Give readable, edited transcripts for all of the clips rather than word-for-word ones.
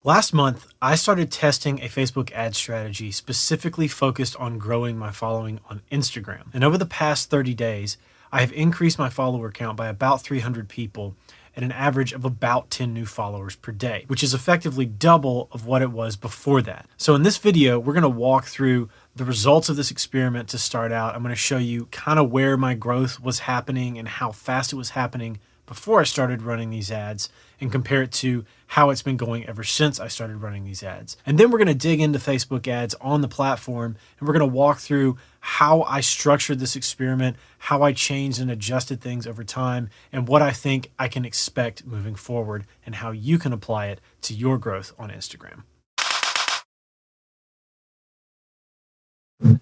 Last month, I started testing a Facebook ad strategy specifically focused on growing my following on Instagram. And over the past 30 days, I have increased my follower count by about 300 people at an average of about 10 new followers per day, which is effectively double of what it was before that. So in this video, we're going to walk through the results of this experiment to start out. I'm going to show you kind of where my growth was happening and how fast it was happening before I started running these ads, and compare it to how it's been going ever since I started running these ads. And then we're going to dig into Facebook ads on the platform, and we're going to walk through how I structured this experiment, how I changed and adjusted things over time, and what I think I can expect moving forward, and how you can apply it to your growth on Instagram.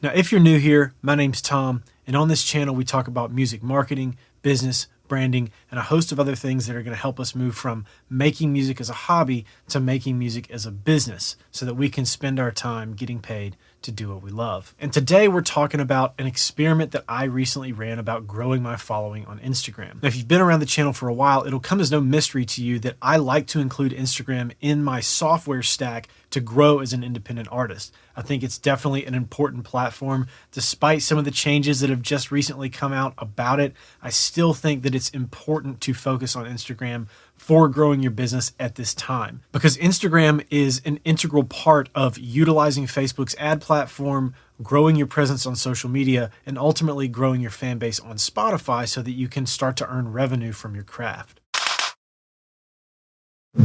Now, if you're new here, my name's Tom, and on this channel, we talk about music marketing, business, branding, and a host of other things that are going to help us move from making music as a hobby to making music as a business so that we can spend our time getting paid to do what we love. And today we're talking about an experiment that I recently ran about growing my following on Instagram. Now, if you've been around the channel for a while, it'll come as no mystery to you that I like to include Instagram in my software stack to grow as an independent artist. I think it's definitely an important platform. Despite some of the changes that have just recently come out about it, I still think that it's important to focus on Instagram for growing your business at this time, because Instagram is an integral part of utilizing Facebook's ad platform, growing your presence on social media, and ultimately growing your fan base on Spotify so that you can start to earn revenue from your craft.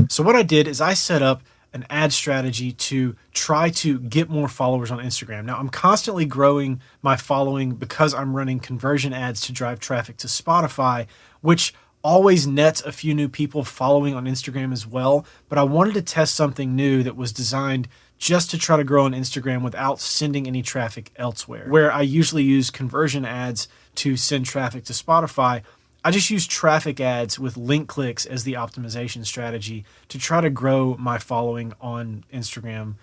So what I did is I set up an ad strategy to try to get more followers on Instagram. Now, I'm constantly growing my following because I'm running conversion ads to drive traffic to Spotify, which always nets a few new people following on Instagram as well. But I wanted to test something new that was designed just to try to grow on Instagram without sending any traffic elsewhere. Where I usually use conversion ads to send traffic to Spotify, I just use traffic ads with link clicks as the optimization strategy to try to grow my following on Instagram,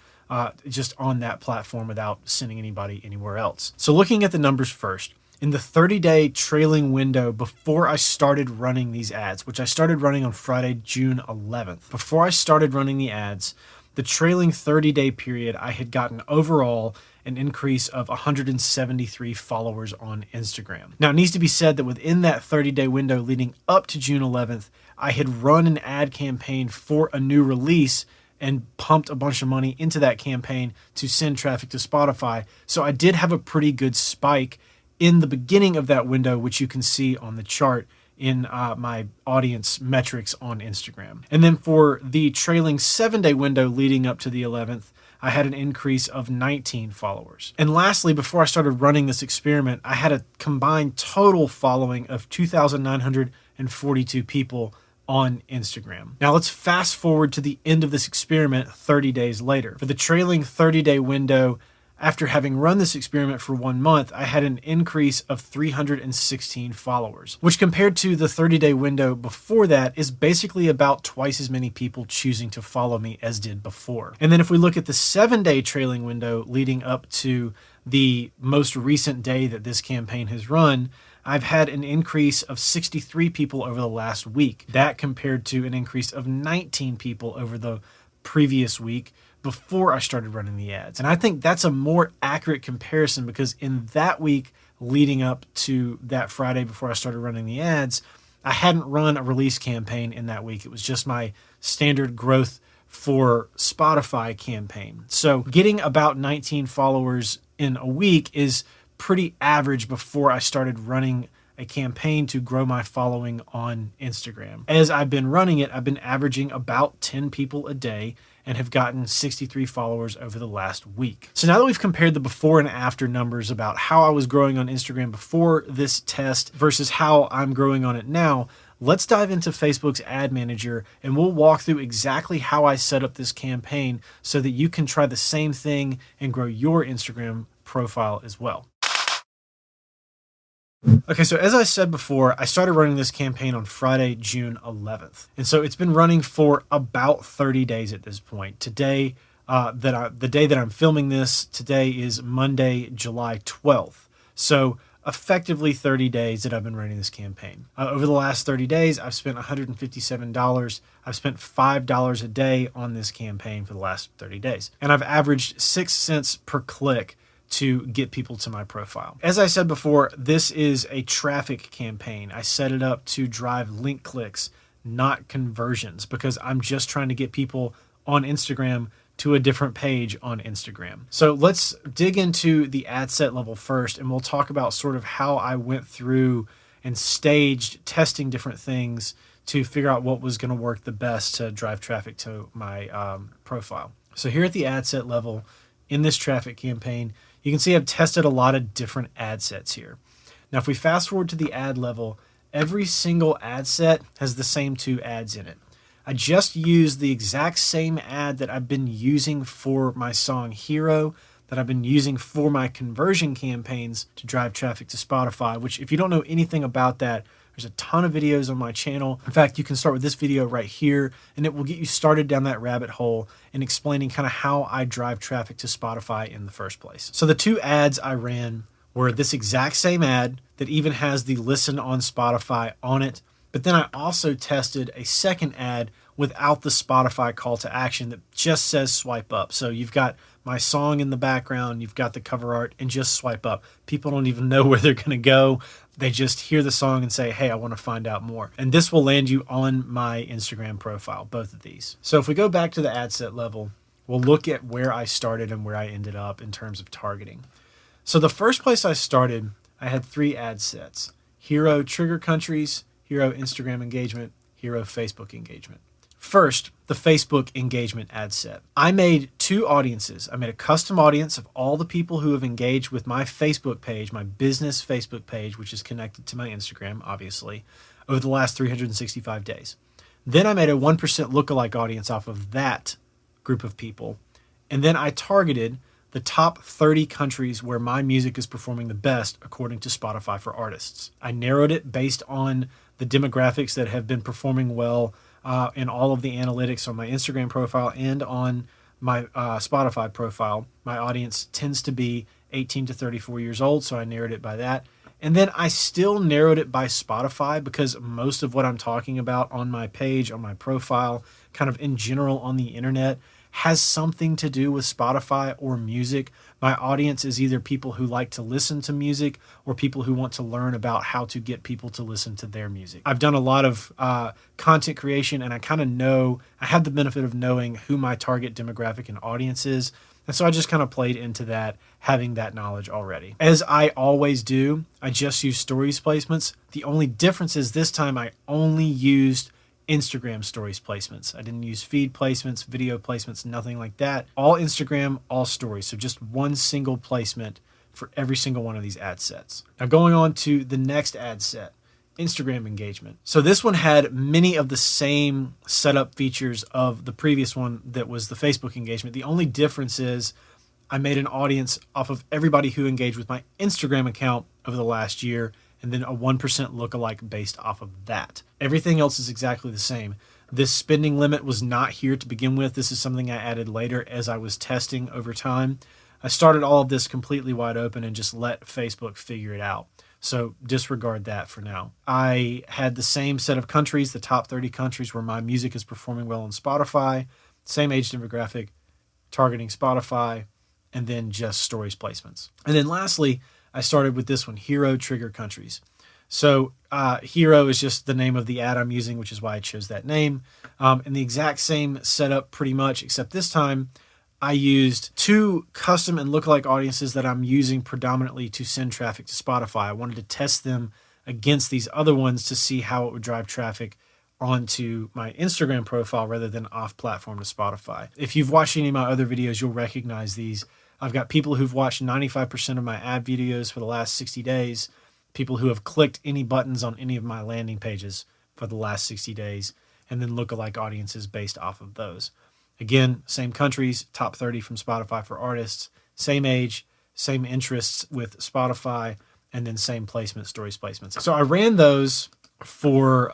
just on that platform without sending anybody anywhere else. So looking at the numbers first, in the 30-day trailing window before I started running these ads, which I started running on Friday, June 11th, before I started running the ads, the trailing 30-day period, I had gotten overall an increase of 173 followers on Instagram. Now, it needs to be said that within that 30-day window leading up to June 11th, I had run an ad campaign for a new release and pumped a bunch of money into that campaign to send traffic to Spotify. So I did have a pretty good spike in the beginning of that window, which you can see on the chart in my audience metrics on Instagram. And then for the trailing 7-day window leading up to the 11th, I had an increase of 19 followers. And lastly, before I started running this experiment, I had a combined total following of 2,942 people on Instagram. Now let's fast forward to the end of this experiment 30 days later. For the trailing 30-day window, after having run this experiment for 1 month, I had an increase of 316 followers, which compared to the 30-day window before that is basically about twice as many people choosing to follow me as did before. And then if we look at the 7-day trailing window leading up to the most recent day that this campaign has run, I've had an increase of 63 people over the last week. That compared to an increase of 19 people over the previous week before I started running the ads. And I think that's a more accurate comparison because in that week leading up to that Friday before I started running the ads, I hadn't run a release campaign in that week. It was just my standard growth for Spotify campaign. So getting about 19 followers in a week is pretty average before I started running a campaign to grow my following on Instagram. As I've been running it, I've been averaging about 10 people a day and have gotten 63 followers over the last week. So now that we've compared the before and after numbers about how I was growing on Instagram before this test versus how I'm growing on it now, let's dive into Facebook's ad manager and we'll walk through exactly how I set up this campaign so that you can try the same thing and grow your Instagram profile as well. Okay, so as I said before, I started running this campaign on Friday, June 11th. And so it's been running for about 30 days at this point. Today, the day that I'm filming this, today is Monday, July 12th. So effectively 30 days that I've been running this campaign. Over the last 30 days, I've spent $157. I've spent $5 a day on this campaign for the last 30 days. And I've averaged 6 cents per click to get people to my profile. As I said before, this is a traffic campaign. I set it up to drive link clicks, not conversions, because I'm just trying to get people on Instagram to a different page on Instagram. So let's dig into the ad set level first, and we'll talk about sort of how I went through and staged testing different things to figure out what was going to work the best to drive traffic to my profile. So here at the ad set level in this traffic campaign, you can see I've tested a lot of different ad sets here. Now, if we fast forward to the ad level, every single ad set has the same 2 ads in it. I just used the exact same ad that I've been using for my song Hero, that I've been using for my conversion campaigns to drive traffic to Spotify, which if you don't know anything about that, there's a ton of videos on my channel. In fact, you can start with this video right here, and it will get you started down that rabbit hole in explaining kind of how I drive traffic to Spotify in the first place. So the 2 ads I ran were this exact same ad that even has the listen on Spotify on it. But then I also tested a second ad without the Spotify call to action that just says swipe up. So you've got my song in the background, you've got the cover art, and just swipe up. People don't even know where they're going to go. They just hear the song and say, hey, I want to find out more. And this will land you on my Instagram profile, both of these. So if we go back to the ad set level, we'll look at where I started and where I ended up in terms of targeting. So the first place I started, I had 3 ad sets: Hero Trigger Countries, Hero Instagram Engagement, Hero Facebook Engagement. First, the Facebook engagement ad set. I made 2 audiences. I made a custom audience of all the people who have engaged with my Facebook page, my business Facebook page, which is connected to my Instagram, obviously, over the last 365 days. Then I made a 1% lookalike audience off of that group of people. And then I targeted the top 30 countries where my music is performing the best according to Spotify for Artists. I narrowed it based on the demographics that have been performing well in all of the analytics on my Instagram profile and on my Spotify profile. My audience tends to be 18 to 34 years old, so I narrowed it by that. And then I still narrowed it by Spotify because most of what I'm talking about on my page, on my profile, kind of in general on the internet, has something to do with Spotify or music. My audience is either people who like to listen to music or people who want to learn about how to get people to listen to their music. I've done a lot of content creation, and I kind of know, I have the benefit of knowing who my target demographic and audience is. And so I just kind of played into that, having that knowledge already. As I always do, I just use stories placements. The only difference is this time I only used Instagram stories placements. I didn't use feed placements, video placements, nothing like that. All Instagram, all stories. So just one single placement for every single one of these ad sets. Now going on to the next ad set, Instagram engagement. So this one had many of the same setup features of the previous one that was the Facebook engagement. The only difference is I made an audience off of everybody who engaged with my Instagram account over the last year, and then a 1% lookalike based off of that. Everything else is exactly the same. This spending limit was not here to begin with. This is something I added later as I was testing over time. I started all of this completely wide open and just let Facebook figure it out. So disregard that for now. I had the same set of countries, the top 30 countries where my music is performing well on Spotify, same age demographic, targeting Spotify, and then just stories placements. And then lastly, I started with this one, Hero Trigger Countries. So Hero is just the name of the ad I'm using, which is why I chose that name. And the exact same setup pretty much, except this time I used 2 custom and lookalike audiences that I'm using predominantly to send traffic to Spotify. I wanted to test them against these other ones to see how it would drive traffic onto my Instagram profile rather than off platform to Spotify. If you've watched any of my other videos, you'll recognize these. I've got people who've watched 95% of my ad videos for the last 60 days, people who have clicked any buttons on any of my landing pages for the last 60 days, and then lookalike audiences based off of those. Again, same countries, top 30 from Spotify for Artists, same age, same interests with Spotify, and then same placement, stories placements. So I ran those for,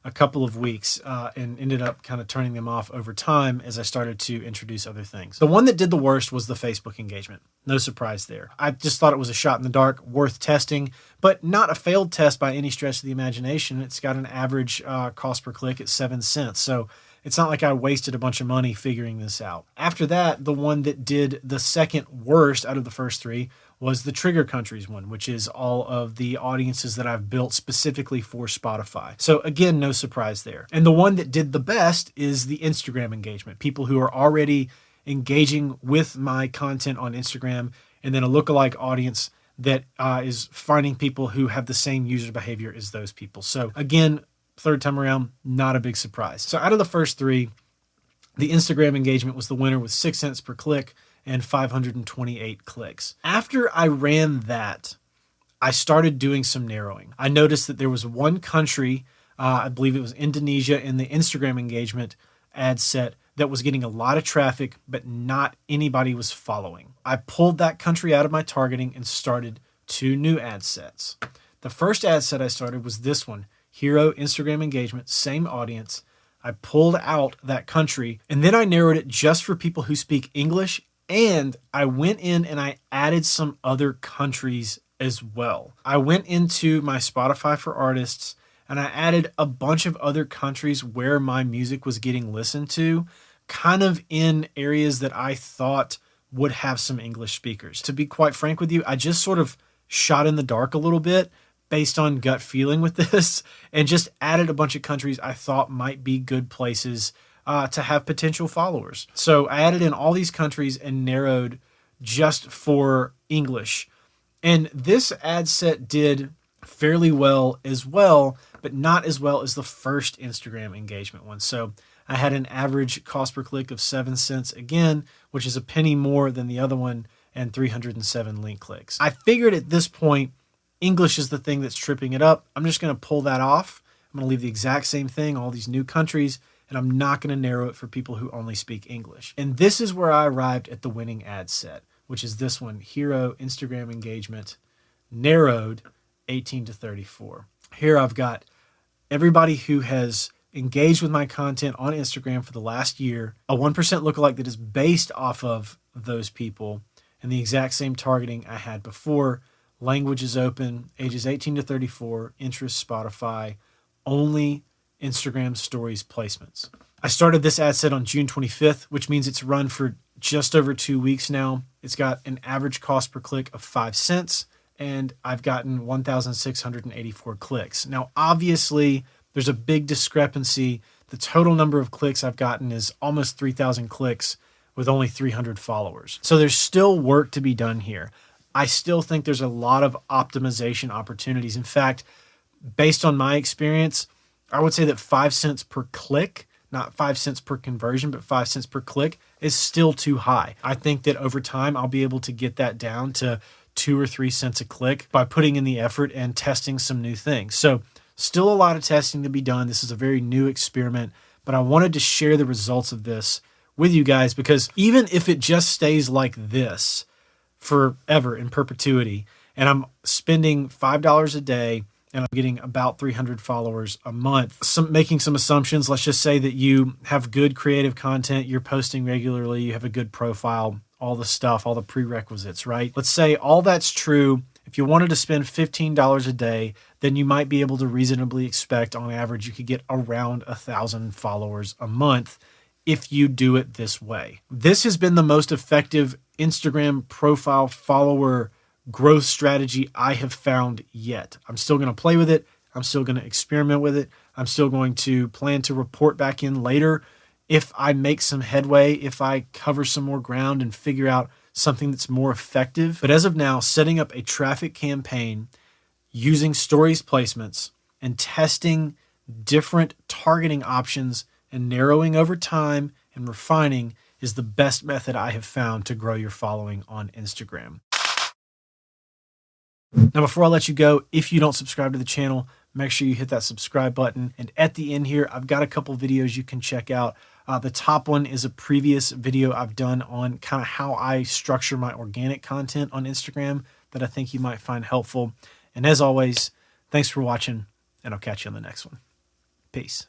a couple of weeks and ended up kind of turning them off over time as I started to introduce other things. The one that did the worst was the Facebook engagement. No surprise there. I just thought it was a shot in the dark, worth testing, but not a failed test by any stretch of the imagination. It's got an average cost per click at 7 cents. So it's not like I wasted a bunch of money figuring this out. After that, the one that did the second worst out of the first three was the Trigger Countries one, which is all of the audiences that I've built specifically for Spotify. So again, no surprise there. And the one that did the best is the Instagram engagement. People who are already engaging with my content on Instagram, and then a lookalike audience that is finding people who have the same user behavior as those people. So again, third time around, not a big surprise. So out of the first three, the Instagram engagement was the winner with 6 cents per click and 528 clicks. After I ran that, I started doing some narrowing. I noticed that there was one country, I believe it was Indonesia, in the Instagram engagement ad set that was getting a lot of traffic, but not anybody was following. I pulled that country out of my targeting and started 2 new ad sets. The first ad set I started was this one, Hero Instagram engagement, same audience. I pulled out that country and then I narrowed it just for people who speak English, and I went in and I added some other countries as well. I went into my Spotify for Artists and I added a bunch of other countries where my music was getting listened to, kind of in areas that I thought would have some English speakers. To be quite frank with you, I just sort of shot in the dark a little bit based on gut feeling with this and just added a bunch of countries I thought might be good places to have potential followers. So I added in all these countries and narrowed just for English. And this ad set did fairly well as well, but not as well as the first Instagram engagement one. So I had an average cost per click of 7 cents again, which is a penny more than the other one, and 307 link clicks. I figured at this point, English is the thing that's tripping it up. I'm just going to pull that off. I'm going to leave the exact same thing, all these new countries, and I'm not going to narrow it for people who only speak English. And this is where I arrived at the winning ad set, which is this one, Hero Instagram engagement, narrowed 18 to 34. Here I've got everybody who has engaged with my content on Instagram for the last year, a 1% lookalike that is based off of those people, and the exact same targeting I had before. Language is open, ages 18 to 34, interest Spotify, only Instagram stories placements. I started this ad set on June 25th, which means it's run for just over 2 weeks now. It's got an average cost per click of 5 cents, and I've gotten 1,684 clicks. Now, obviously, there's a big discrepancy. The total number of clicks I've gotten is almost 3,000 clicks with only 300 followers. So there's still work to be done here. I still think there's a lot of optimization opportunities. In fact, based on my experience, I would say that 5 cents per click, not 5 cents per conversion, but 5 cents per click is still too high. I think that over time, I'll be able to get that down to 2 or 3 cents a click by putting in the effort and testing some new things. So still a lot of testing to be done. This is a very new experiment, but I wanted to share the results of this with you guys because even if it just stays like this forever in perpetuity, and I'm spending $5 a day and I'm getting about 300 followers a month, making some assumptions, let's just say that you have good creative content, you're posting regularly, you have a good profile, all the stuff, all the prerequisites, right? Let's say all that's true. If you wanted to spend $15 a day, then you might be able to reasonably expect on average you could get around 1,000 followers a month if you do it this way. This has been the most effective Instagram profile follower growth strategy I have found yet. I'm still going to play with it. I'm still going to experiment with it. I'm still going to plan to report back in later if I make some headway, if I cover some more ground and figure out something that's more effective. But as of now, setting up a traffic campaign using stories placements and testing different targeting options and narrowing over time and refining is the best method I have found to grow your following on Instagram. Now, before I let you go, if you don't subscribe to the channel, make sure you hit that subscribe button. And at the end here, I've got a couple videos you can check out. The top one is a previous video I've done on kind of how I structure my organic content on Instagram that I think you might find helpful. And as always, thanks for watching, and I'll catch you on the next one. Peace.